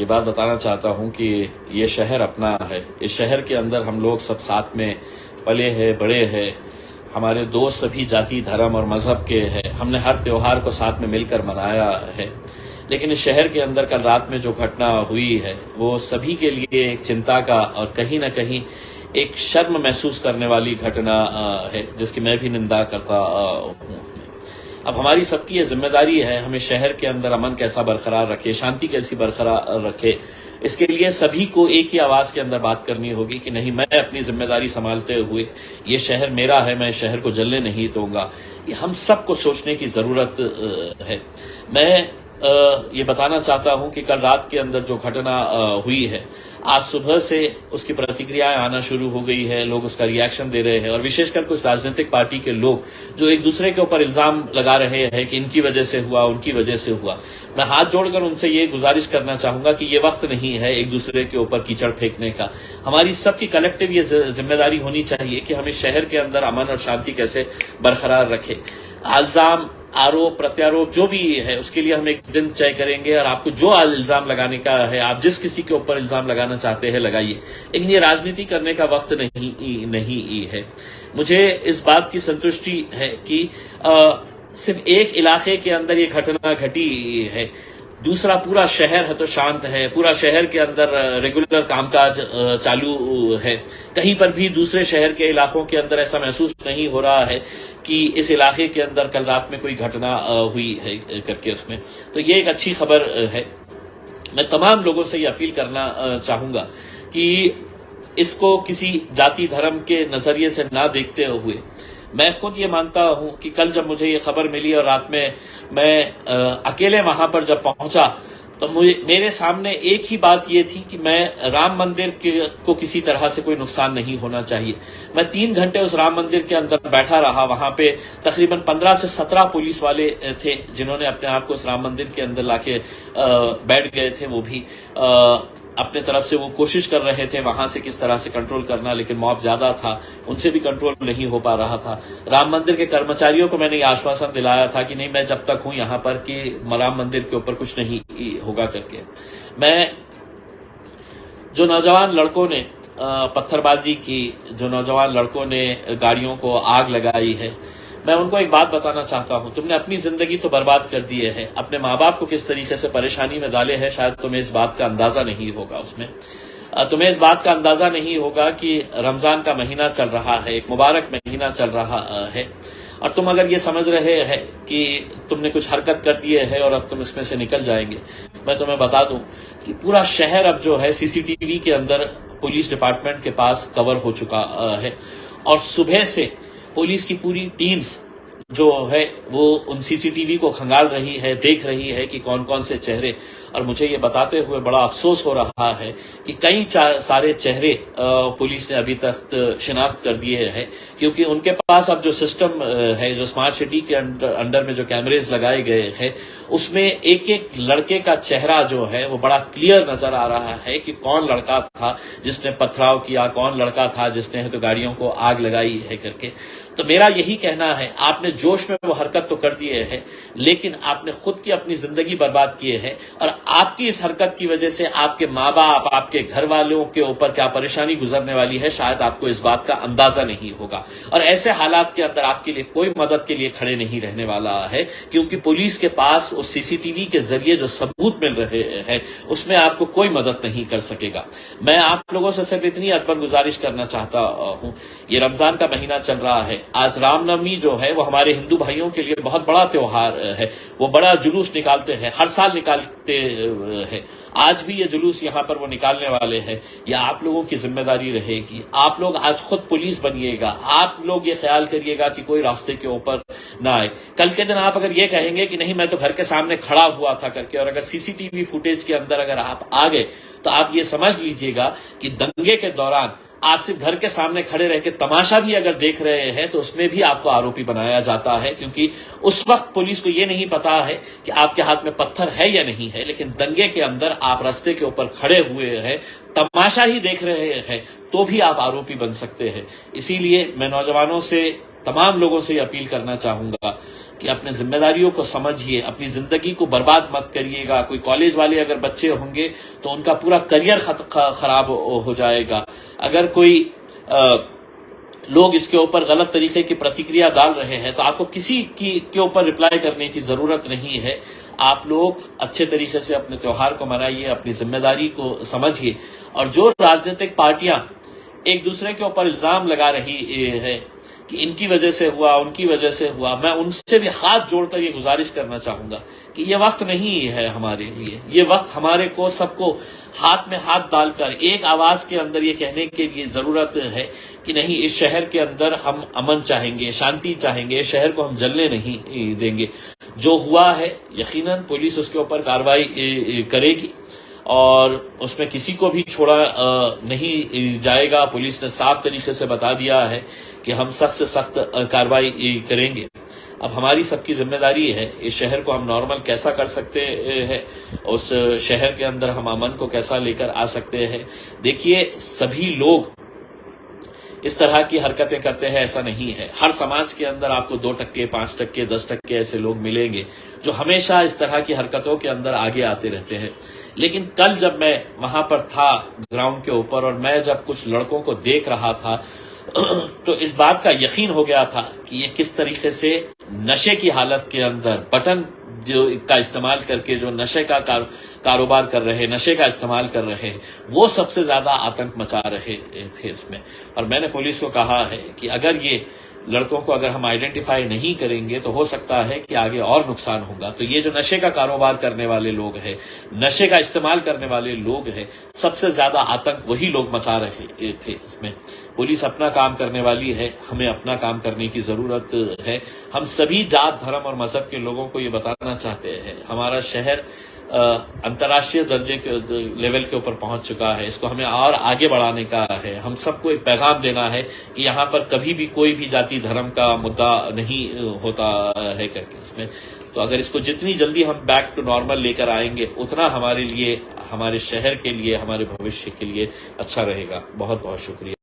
ये बात बताना चाहता हूँ कि ये शहर अपना है। इस शहर के अंदर हम लोग सब साथ में पले हैं, बड़े हैं। हमारे दोस्त सभी जाति, धर्म और मजहब के हैं। हमने हर त्योहार को साथ में मिलकर मनाया है। लेकिन इस शहर के अंदर कल रात में जो घटना हुई है वो सभी के लिए एक चिंता का और कहीं न कहीं एक शर्म महसूस करने वाली घटना है, जिसकी मैं भी निंदा करता हूँ। अब हमारी सबकी ये जिम्मेदारी है, हमें शहर के अंदर अमन कैसा बरकरार रखे, शांति कैसी बरकरार रखे। इसके लिए सभी को एक ही आवाज के अंदर बात करनी होगी कि नहीं, मैं अपनी जिम्मेदारी संभालते हुए, ये शहर मेरा है, मैं शहर को जलने नहीं दूंगा। ये हम सबको सोचने की जरूरत है। मैं ये बताना चाहता हूं कि कल रात के अंदर जो घटना हुई है, आज सुबह से उसकी प्रतिक्रियाएं आना शुरू हो गई है। लोग उसका रिएक्शन दे रहे हैं और विशेषकर कुछ राजनीतिक पार्टी के लोग जो एक दूसरे के ऊपर इल्जाम लगा रहे हैं कि इनकी वजह से हुआ, उनकी वजह से हुआ। मैं हाथ जोड़कर उनसे ये गुजारिश करना चाहूंगा कि ये वक्त नहीं है एक दूसरे के ऊपर कीचड़ फेंकने का। हमारी सबकी कलेक्टिव ये जिम्मेदारी होनी चाहिए कि हम इस शहर के अंदर अमन और शांति कैसे बरकरार रखें। इल्जाम, आरोप प्रत्यारोप जो भी है उसके लिए हम एक दिन तय करेंगे और आपको जो इल्जाम लगाने का है, आप जिस किसी के ऊपर इल्जाम लगाना चाहते हैं लगाइए, लेकिन ये राजनीति करने का वक्त नहीं है। मुझे इस बात की संतुष्टि है कि सिर्फ एक इलाके के अंदर ये घटना घटी है, दूसरा पूरा शहर है तो शांत है, पूरा शहर के अंदर रेगुलर कामकाज चालू है। कहीं पर भी दूसरे शहर के इलाकों के अंदर ऐसा महसूस नहीं हो रहा है कि इस इलाके के अंदर कल रात में कोई घटना हुई है करके उसमें, तो ये एक अच्छी खबर है। मैं तमाम लोगों से ये अपील करना चाहूंगा कि इसको किसी जाति धर्म के नजरिए से ना देखते हुए, मैं खुद ये मानता हूं कि कल जब मुझे ये खबर मिली और रात में मैं अकेले वहां पर जब पहुंचा तो मेरे सामने एक ही बात ये थी कि मैं राम मंदिर को किसी तरह से कोई नुकसान नहीं होना चाहिए। मैं 3 घंटे उस राम मंदिर के अंदर बैठा रहा। वहां पे तकरीबन 15 से 17 पुलिस वाले थे जिन्होंने अपने आप को उस राम मंदिर के अंदर लाके बैठ गए थे। वो भी अपने तरफ से वो कोशिश कर रहे थे वहां से किस तरह से कंट्रोल करना, लेकिन मॉब ज्यादा था, उनसे भी कंट्रोल नहीं हो पा रहा था। राम मंदिर के कर्मचारियों को मैंने ये आश्वासन दिलाया था कि नहीं, मैं जब तक हूं यहां पर कि राम मंदिर के ऊपर कुछ नहीं होगा करके। मैं जो नौजवान लड़कों ने पत्थरबाजी की, जो नौजवान लड़कों ने गाड़ियों को आग लगाई है, मैं उनको एक बात बताना चाहता हूं, तुमने अपनी जिंदगी तो बर्बाद कर दी है, अपने माँ बाप को किस तरीके से परेशानी में डाले है, शायद तुम्हें इस बात का अंदाजा नहीं होगा। उसमें तुम्हें इस बात का अंदाजा नहीं होगा कि रमजान का महीना चल रहा है, एक मुबारक महीना चल रहा है, और तुम अगर ये समझ रहे हैं कि तुमने कुछ हरकत कर दी है और अब तुम इसमें से निकल जाएंगे, मैं तुम्हें बता दूं कि पूरा शहर अब जो है सीसीटीवी के अंदर पुलिस डिपार्टमेंट के पास कवर हो चुका है और सुबह से पुलिस की पूरी टीम्स जो है वो उन सीसीटीवी को खंगाल रही है, देख रही है कि कौन कौन से चेहरे। और मुझे ये बताते हुए बड़ा अफसोस हो रहा है कि कई सारे चेहरे पुलिस ने अभी तक शिनाख्त कर दिए हैं, क्योंकि उनके पास अब जो सिस्टम है, जो स्मार्ट सिटी के अंडर में जो कैमरेज लगाए गए हैं, उसमें एक एक लड़के का चेहरा जो है वो बड़ा क्लियर नजर आ रहा है कि कौन लड़का था जिसने पथराव किया, कौन लड़का था जिसने तो गाड़ियों को आग लगाई है करके। तो मेरा यही कहना है, आपने जोश में वो हरकत तो कर दिए है, लेकिन आपने खुद की अपनी जिंदगी बर्बाद किए है और आपकी इस हरकत की वजह से आपके माँ बाप, आपके घर वालों के ऊपर क्या परेशानी गुजरने वाली है, शायद आपको इस बात का अंदाजा नहीं होगा। और ऐसे हालात के अंदर आपके लिए कोई मदद के लिए खड़े नहीं रहने वाला है, क्योंकि पुलिस के पास उस सीसीटीवी के जरिए जो सबूत मिल रहे हैं उसमें आपको कोई मदद नहीं कर सकेगा। मैं आप लोगों से सिर्फ इतनी अदब गुजारिश करना चाहता हूं, ये रमजान का महीना चल रहा है, आज रामनवमी जो है वो हमारे हिंदू भाइयों के लिए बहुत बड़ा त्योहार है, वो बड़ा जुलूस निकालते हैं, हर साल निकालते हैं। आज भी ये जुलूस यहाँ पर वो निकालने वाले हैं। ये आप लोगों की जिम्मेदारी रहेगी। आप लोग आज खुद पुलिस बनिएगा, आप लोग ये ख्याल करिएगा कि कोई रास्ते के ऊपर ना आए। कल के दिन आप अगर ये कहेंगे कि नहीं, मैं तो घर के सामने खड़ा हुआ था करके, और अगर सीसीटीवी फुटेज के अंदर अगर आप आ गए तो आप ये समझ लीजिएगा कि दंगे के दौरान आप सिर्फ घर के सामने खड़े रह के तमाशा भी अगर देख रहे हैं तो उसमें भी आपको आरोपी बनाया जाता है, क्योंकि उस वक्त पुलिस को यह नहीं पता है कि आपके हाथ में पत्थर है या नहीं है, लेकिन दंगे के अंदर आप रास्ते के ऊपर खड़े हुए हैं, तमाशा ही देख रहे हैं, तो भी आप आरोपी बन सकते हैं। इसीलिए मैं नौजवानों से तमाम लोगों से ये अपील करना चाहूंगा कि अपने जिम्मेदारियों को समझिए, अपनी जिंदगी को बर्बाद मत करिएगा। कोई कॉलेज वाले अगर बच्चे होंगे तो उनका पूरा करियर खराब हो जाएगा। अगर कोई लोग इसके ऊपर गलत तरीके की प्रतिक्रिया डाल रहे हैं तो आपको किसी के ऊपर रिप्लाई करने की जरूरत नहीं है। आप लोग अच्छे तरीके से अपने त्योहार को मनाइए, अपनी जिम्मेदारी को समझिए। और जो राजनीतिक पार्टियां एक दूसरे के ऊपर इल्जाम लगा रही है कि इनकी वजह से हुआ, उनकी वजह से हुआ, मैं उनसे भी हाथ जोड़कर ये गुजारिश करना चाहूंगा कि ये वक्त नहीं है हमारे लिए। ये वक्त हमारे को सबको हाथ में हाथ डालकर एक आवाज के अंदर ये कहने के लिए जरूरत है कि नहीं, इस शहर के अंदर हम अमन चाहेंगे, शांति चाहेंगे, इस शहर को हम जलने नहीं देंगे। जो हुआ है यकीनन पुलिस उसके ऊपर कार्रवाई करेगी और उसमें किसी को भी छोड़ा नहीं जाएगा। पुलिस ने साफ तरीके से बता दिया है कि हम सख्त से सख्त कार्रवाई करेंगे। अब हमारी सबकी जिम्मेदारी है इस शहर को हम नॉर्मल कैसा कर सकते हैं, उस शहर के अंदर हम अमन को कैसा लेकर आ सकते हैं। देखिए, सभी लोग इस तरह की हरकतें करते हैं ऐसा नहीं है। हर समाज के अंदर आपको 2%, 5%, 10% ऐसे लोग मिलेंगे जो हमेशा इस तरह की हरकतों के अंदर आगे आते रहते हैं। लेकिन कल जब मैं वहां पर था ग्राउंड के ऊपर और मैं जब कुछ लड़कों को देख रहा था तो इस बात का यकीन हो गया था कि ये किस तरीके से नशे की हालत के अंदर बटन जो का इस्तेमाल करके जो नशे का कारोबार कर रहे, नशे का इस्तेमाल कर रहे, वो सबसे ज्यादा आतंक मचा रहे थे इसमें। और मैंने पुलिस को कहा है कि अगर ये लड़कों को अगर हम आइडेंटिफाई नहीं करेंगे तो हो सकता है कि आगे और नुकसान होगा। तो ये जो नशे का कारोबार करने वाले लोग हैं, नशे का इस्तेमाल करने वाले लोग हैं, सबसे ज्यादा आतंक वही लोग मचा रहे थे इसमें। पुलिस अपना काम करने वाली है, हमें अपना काम करने की जरूरत है। हम सभी जात, धर्म और मजहब के लोगों को ये बताना चाहते हैं हमारा शहर अंतर्राष्ट्रीय दर्जे के लेवल के ऊपर पहुंच चुका है, इसको हमें और आगे बढ़ाने का है। हम सबको एक पैगाम देना है कि यहाँ पर कभी भी कोई भी जाति धर्म का मुद्दा नहीं होता है करके इसमें। तो अगर इसको जितनी जल्दी हम बैक टू नॉर्मल लेकर आएंगे उतना हमारे लिए, हमारे शहर के लिए, हमारे भविष्य के लिए अच्छा रहेगा। बहुत बहुत शुक्रिया।